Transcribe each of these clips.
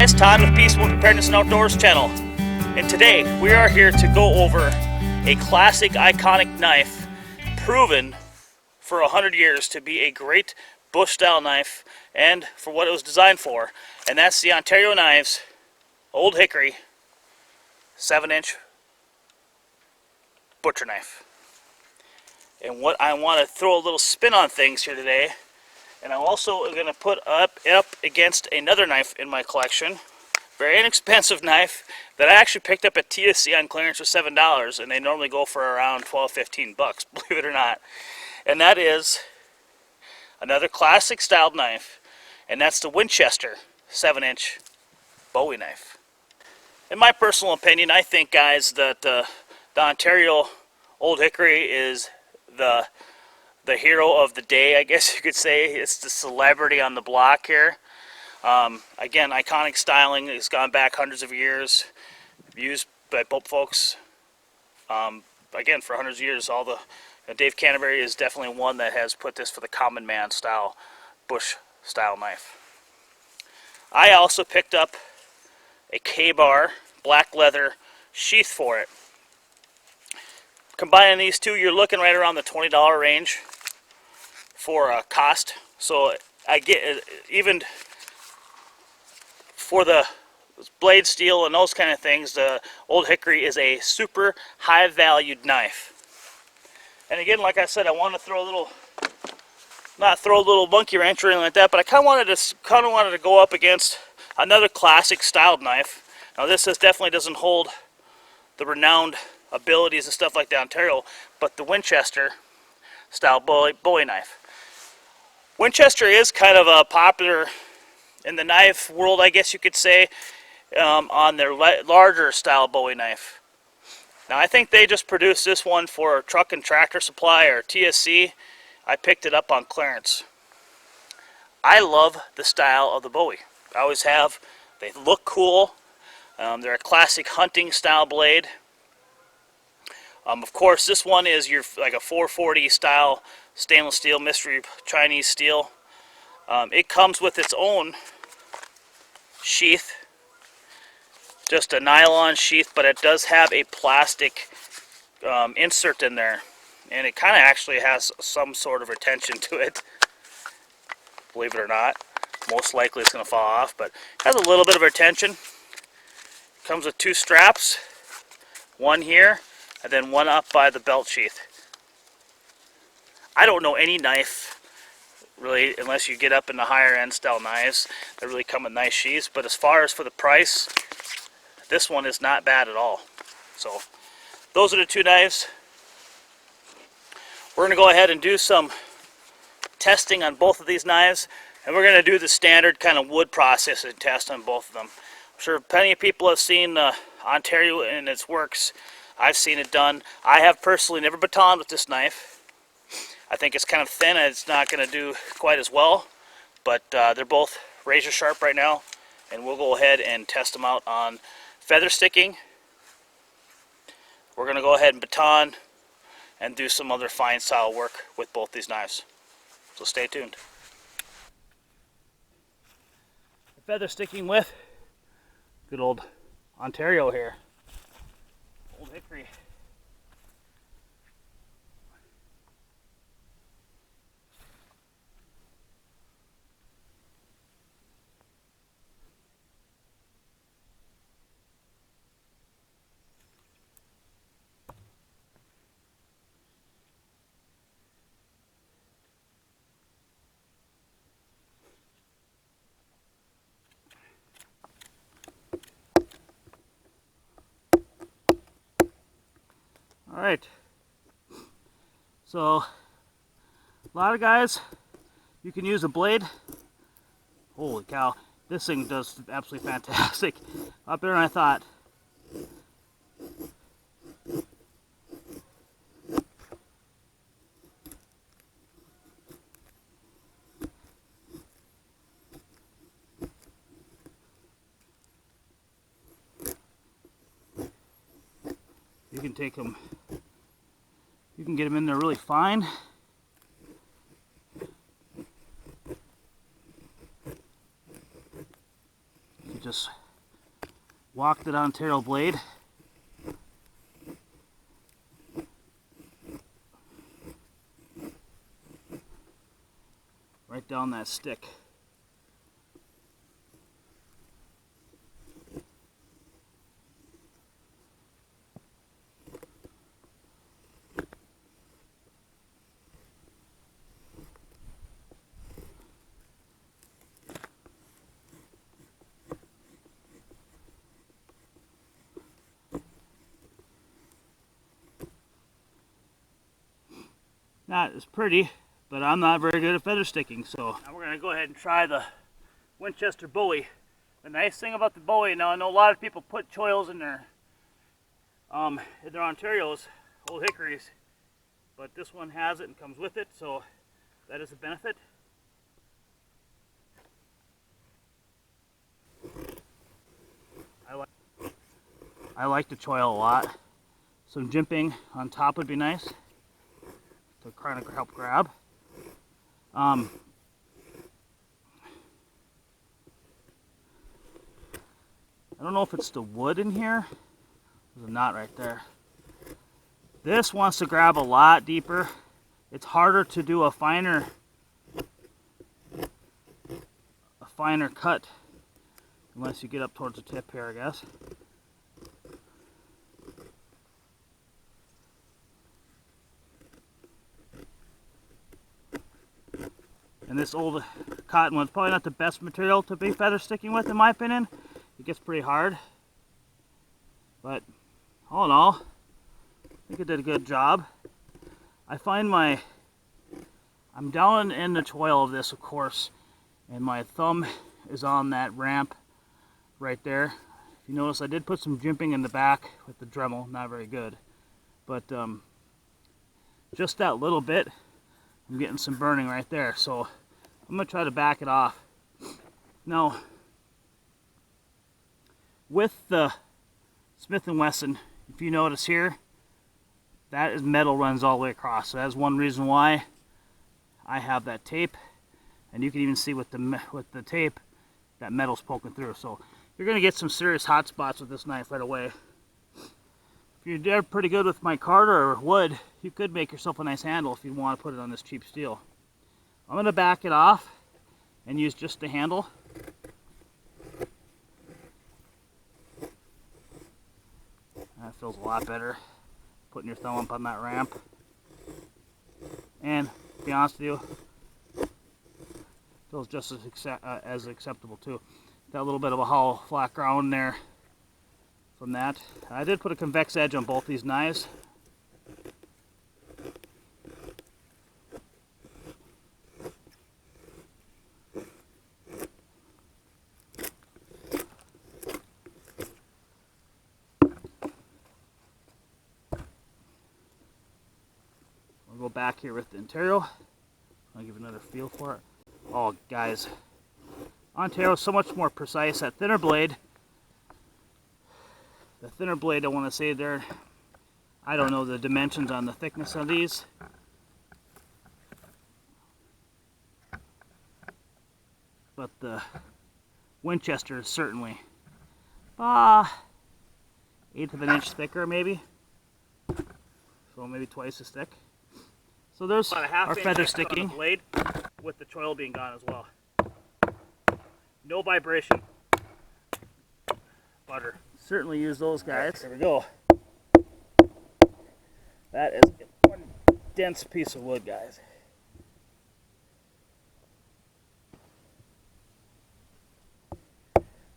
guys, Todd with Peaceful Preparedness and Outdoors channel, and today we are here to go over a classic iconic knife proven for 100 years to be a great bush style knife and for what it was designed for, and that's the Ontario Knives Old Hickory 7-inch butcher knife. And what I want to throw a little spin on things here today, and I'm also going to put up against another knife in my collection, very inexpensive knife that I actually picked up at TSC on clearance for $7, and they normally go for around 12-15 bucks, believe it or not. And that is another classic styled knife, and that's the Winchester 7-inch Bowie knife. In my personal opinion, I think, guys, that the Ontario Old Hickory is the hero of the day, I guess you could say. It's the celebrity on the block here. Again, iconic styling. It's gone back hundreds of years, used by boat folks. Again, for hundreds of years. Dave Canterbury is definitely one that has put this for the common man style, bush style knife. I also picked up a K-bar black leather sheath for it. Combining these two, you're looking right around the $20 range for cost. So I get, even for the blade steel and those kind of things, the Old Hickory is a super high valued knife. And again, like I said, I want to throw a little, not throw a little monkey wrench or anything like that, but I kind of wanted to go up against another classic styled knife. Now this definitely doesn't hold the renowned abilities and stuff like the Ontario, but the Winchester style Bowie knife. Winchester is kind of a popular in the knife world, I guess you could say, on their larger style Bowie knife. Now I think they just produced this one for Truck and Tractor Supply or TSC. I picked it up on clearance. I love the style of the Bowie. I always have. They look cool. They're a classic hunting style blade. Of course, this one is like a 440 style stainless steel mystery Chinese steel. It comes with its own sheath, just a nylon sheath, but it does have a plastic insert in there, and it kind of actually has some sort of retention to it, believe it or not. Most likely it's going to fall off, but it has a little bit of retention. Comes with two straps, one here and then one up by the belt sheath. I don't know any knife, really, unless you get up in the higher end style knives, that really come with nice sheaths, but as far as for the price, this one is not bad at all. So those are the two knives. We're going to go ahead and do some testing on both of these knives, and we're going to do the standard kind of wood processing test on both of them. I'm sure plenty of people have seen Ontario and its works. I've seen it done. I have personally never batoned with this knife. I think it's kind of thin and it's not going to do quite as well, but they're both razor sharp right now, and we'll go ahead and test them out on feather sticking. We're going to go ahead and baton and do some other fine style work with both these knives. So stay tuned. Feather sticking with good old Ontario here. Old Hickory. Alright, so a lot of guys, you can use a blade. Holy cow, this thing does absolutely fantastic. Up there than I thought. You can take them, you can get them in there really fine. You just walk the Ontario blade. Right down that stick. Not as pretty, but I'm not very good at feather sticking, so now we're going to go ahead and try the Winchester Bowie. The nice thing about the Bowie, now I know a lot of people put choils in their Ontarios, Old Hickories, but this one has it and comes with it, so that is a benefit. I like the choil a lot. Some jimping on top would be nice to kind of help grab. I don't know if it's the wood in here. There's a knot right there. This wants to grab a lot deeper. It's harder to do a finer cut unless you get up towards the tip here, I guess. And this old cottonwood's probably not the best material to be feather sticking with, in my opinion. It gets pretty hard. But all in all, I think it did a good job. I find I'm down in the choil of this, of course, and my thumb is on that ramp right there. If you notice, I did put some jimping in the back with the Dremel, not very good. But just that little bit, I'm getting some burning right there, so I'm going to try to back it off. Now, with the Smith & Wesson, if you notice here, that is metal runs all the way across. So that's one reason why I have that tape, and you can even see with the tape that metal's poking through. So you're going to get some serious hot spots with this knife right away. If you're there pretty good with micarta or wood, you could make yourself a nice handle if you want to put it on this cheap steel. I'm going to back it off and use just the handle. That feels a lot better, putting your thumb up on that ramp. And to be honest with you, feels just as acceptable too. Got a little bit of a hollow flat ground there from that. I did put a convex edge on both these knives. I'll go back here with the Ontario. I'll give another feel for it. Oh, guys, Ontario is so much more precise. That thinner blade, I want to say there, I don't know the dimensions on the thickness of these. But the Winchester is certainly 1/8 of an inch thicker, maybe. So maybe twice as thick. So there's our feather sticking. On the blade with the choil being gone as well. No vibration. Butter. Certainly use those guys. There we go. That is one dense piece of wood, guys.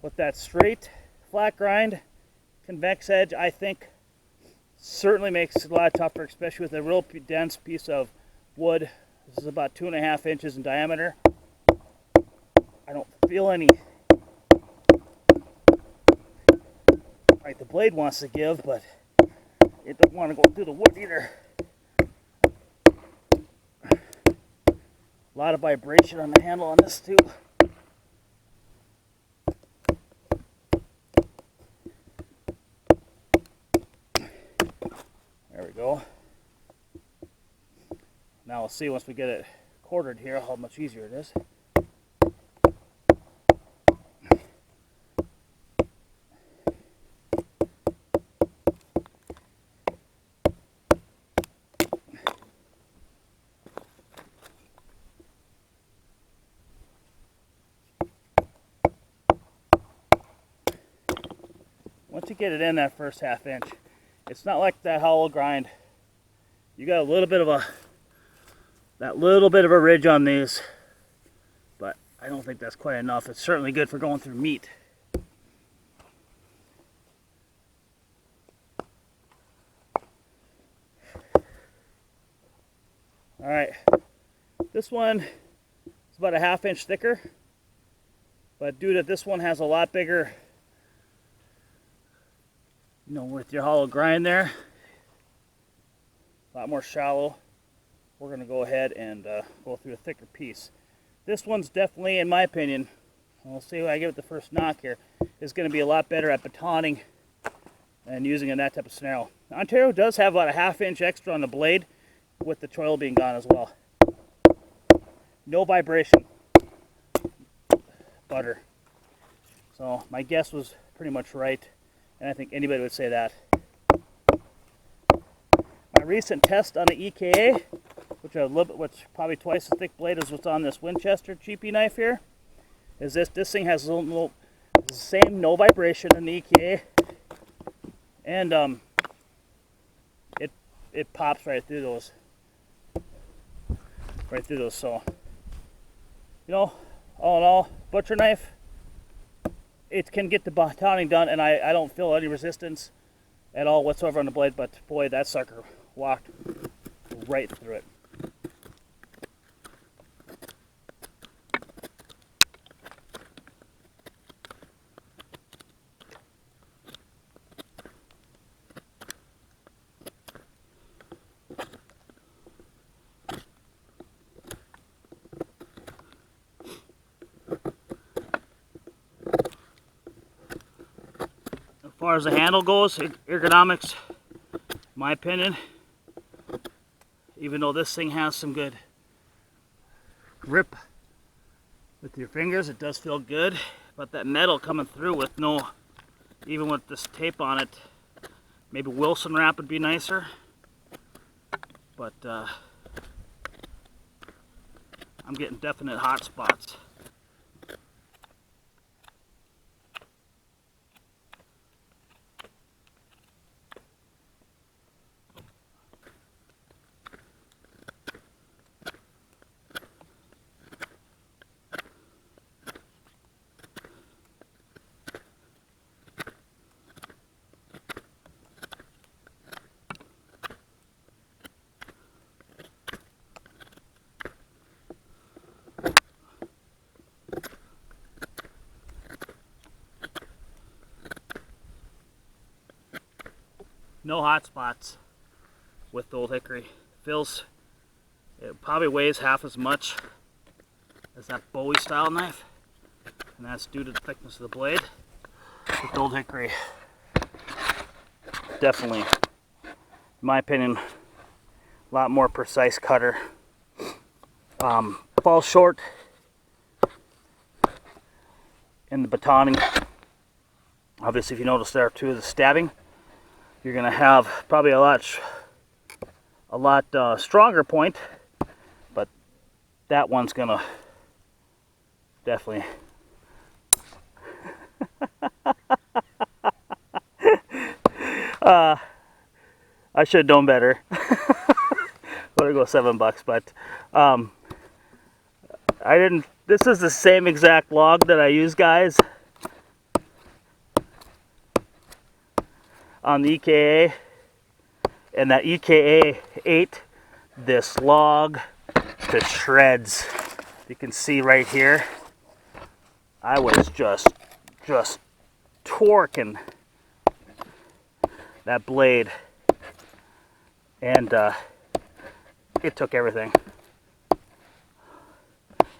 With that straight, flat grind, convex edge, I think certainly makes it a lot tougher, especially with a real dense piece of wood. This is about 2.5 inches in diameter. I don't feel any, like the blade wants to give, but it doesn't want to go through the wood either. A lot of vibration on the handle on this too. There we go. Now we'll see once we get it quartered here how much easier it is. once you get it in that first 1/2 inch, it's not like that hollow grind. You got a little bit of a ridge on these, but I don't think that's quite enough. It's certainly good for going through meat. All right, this one is about a 1/2 inch thicker, but due to this one has a lot bigger, you know, with your hollow grind there, a lot more shallow, we're going to go ahead and go through a thicker piece. This one's definitely, in my opinion, and we'll see when I give it the first knock here, is going to be a lot better at batoning and using in that type of scenario. Ontario does have about a 1/2 inch extra on the blade, with the choil being gone as well. No vibration. Butter. So my guess was pretty much right, and I think anybody would say that. My recent test on the EKA, which probably twice as thick blade as what's on this Winchester cheapy knife here, is this thing has the same no vibration in the EKA, and it pops right through those. So, you know, all in all, butcher knife, it can get the batoning done, and I don't feel any resistance at all whatsoever on the blade, but boy, that sucker walked right through it. As far as the handle goes, Ergonomics, in my opinion, even though this thing has some good grip with your fingers, it does feel good, but that metal coming through with no, even with this tape on it, maybe Wilson wrap would be nicer, but I'm getting definite hot spots. No hot spots with the Old Hickory. It probably weighs half as much as that Bowie style knife, and that's due to the thickness of the blade. With the Old Hickory, definitely, in my opinion, a lot more precise cutter. Falls short in the batoning. Obviously, if you notice there too, the stabbing, you're going to have probably a lot stronger point, but that one's going to definitely I should have known better. Let it go $7, but I didn't. This is the same exact log that I use, guys, on the EKA, and that EKA ate this log to shreds. You can see right here, I was just torquing that blade, and it took everything.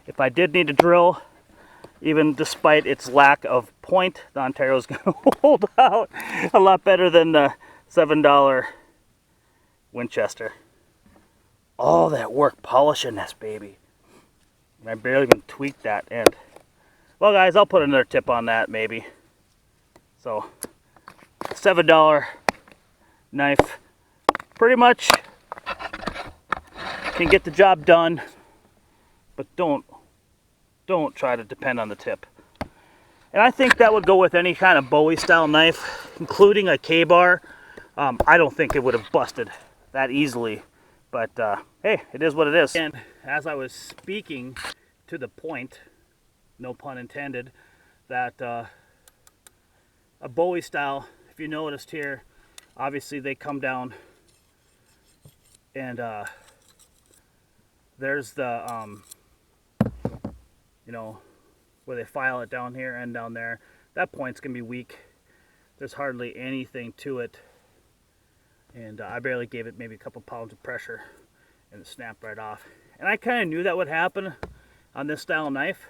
If I did need to drill, even despite its lack of point, the Ontario's going to hold out a lot better than the $7 Winchester. All that work polishing this baby. And I barely even tweaked that end. Well, guys, I'll put another tip on that maybe. So, $7 knife pretty much can get the job done, but don't try to depend on the tip. And I think that would go with any kind of Bowie style knife, including a K-bar. I don't think it would have busted that easily. But hey, it is what it is. And as I was speaking to the point, no pun intended, that a Bowie style, if you noticed here, obviously they come down and there's the, you know, where they file it down here and down there. That point's gonna be weak. There's hardly anything to it. And I barely gave it maybe a couple pounds of pressure and it snapped right off. And I kind of knew that would happen on this style of knife.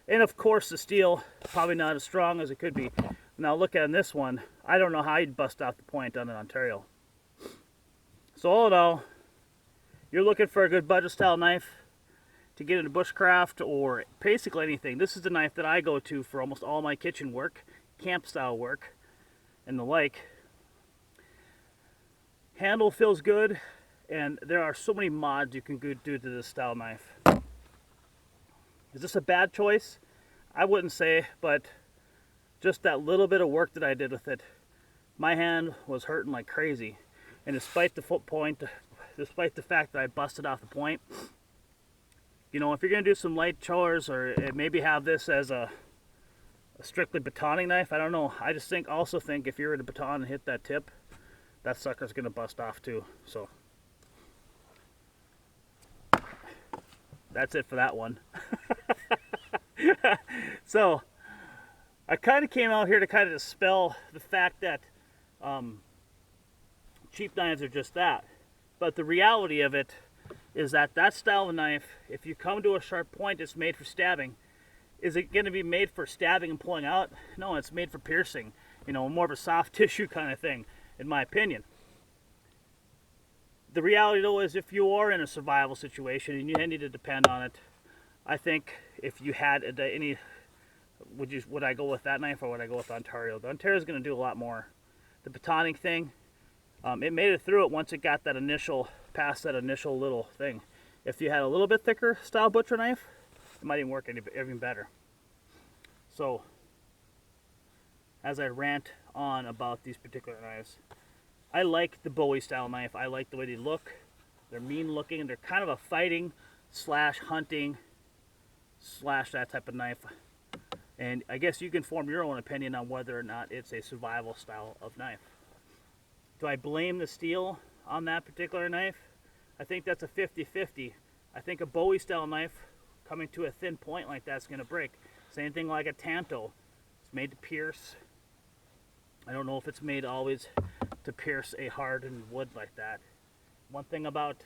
And of course the steel, probably not as strong as it could be. Now look at this one, I don't know how you'd bust off the point on an Ontario. So all in all, you're looking for a good budget style knife to get into bushcraft or basically anything. This is the knife that I go to for almost all my kitchen work, camp style work, and the like. Handle feels good, and there are so many mods you can do to this style knife. Is this a bad choice? I wouldn't say, but just that little bit of work that I did with it, my hand was hurting like crazy. And despite the despite the fact that I busted off the point, you know, if you're gonna do some light chores or maybe have this as a strictly batoning knife, I don't know. I just also think if you were to baton and hit that tip, that sucker's gonna bust off too. So that's it for that one. So I kind of came out here to kind of dispel the fact that cheap knives are just that. But the reality of it is that that style of knife, if you come to a sharp point, it's made for stabbing. Is it going to be made for stabbing and pulling out? No, it's made for piercing. You know, more of a soft tissue kind of thing, in my opinion. The reality though is if you are in a survival situation and you need to depend on it, I think if you had any, would I go with that knife or would I go with Ontario? The Ontario is going to do a lot more. The batoning thing, it made it through it once it got that initial, past that initial little thing. If you had a little bit thicker style butcher knife, it might even work even better. So, as I rant on about these particular knives, I like the Bowie style knife. I like the way they look. They're mean looking. They're kind of a fighting slash hunting slash that type of knife. And I guess you can form your own opinion on whether or not it's a survival style of knife. Do I blame the steel on that particular knife? I think that's a 50-50. I think a Bowie style knife coming to a thin point like that's going to break. Same thing like a Tanto. It's made to pierce. I don't know if it's made always to pierce a hardened wood like that. One thing about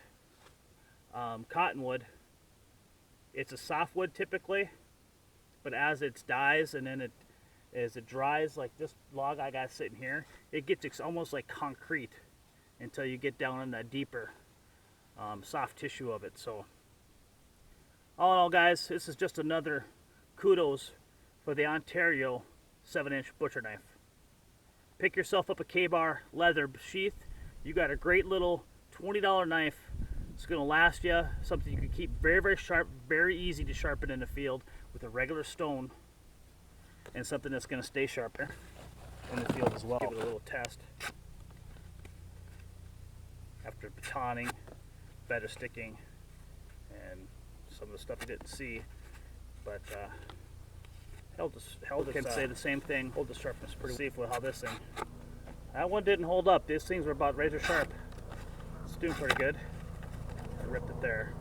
cottonwood, it's a softwood typically, but as it dies and then as it dries, like this log I got sitting here, it gets almost like concrete until you get down in that deeper soft tissue of it. So all in all, guys, this is just another kudos for the Ontario 7-inch butcher knife. Pick yourself up a K-bar leather sheath. You got a great little $20 knife. It's going to last you, something you can keep very, very sharp, very easy to sharpen in the field with a regular stone, and something that's going to stay sharper in the field as well. Give it a little test. After batoning, better sticking, and some of the stuff you didn't see, but can say the same thing. Hold the sharpness pretty safe with how this thing. That one didn't hold up. These things were about razor sharp. It's doing pretty good. I ripped it there.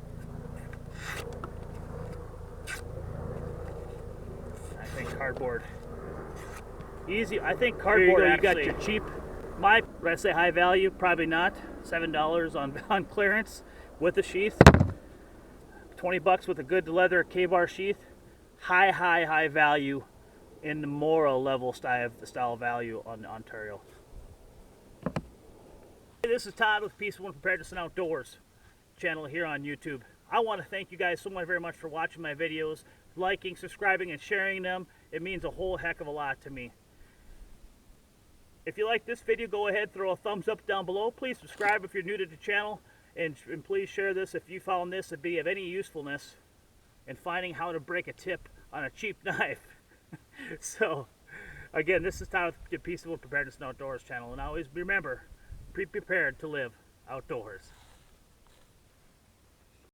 I think cardboard. Easy. I think cardboard. You got your cheap. Would I say high value? Probably not. $7 on clearance with a sheath. $20 with a good leather K-bar sheath. High value in the moral level style value on Ontario. Hey, this is Todd with Peaceful and Preparedness and Outdoors channel here on YouTube. I want to thank you guys so much very much for watching my videos, liking, subscribing, and sharing them. It means a whole heck of a lot to me. If you like this video, go ahead, throw a thumbs up down below. Please subscribe if you're new to the channel, and please share this if you found this to be of any usefulness in finding how to break a tip on a cheap knife. So, again, this is Tom with the Peaceable Preparedness and Outdoors channel. And always remember, be prepared to live outdoors.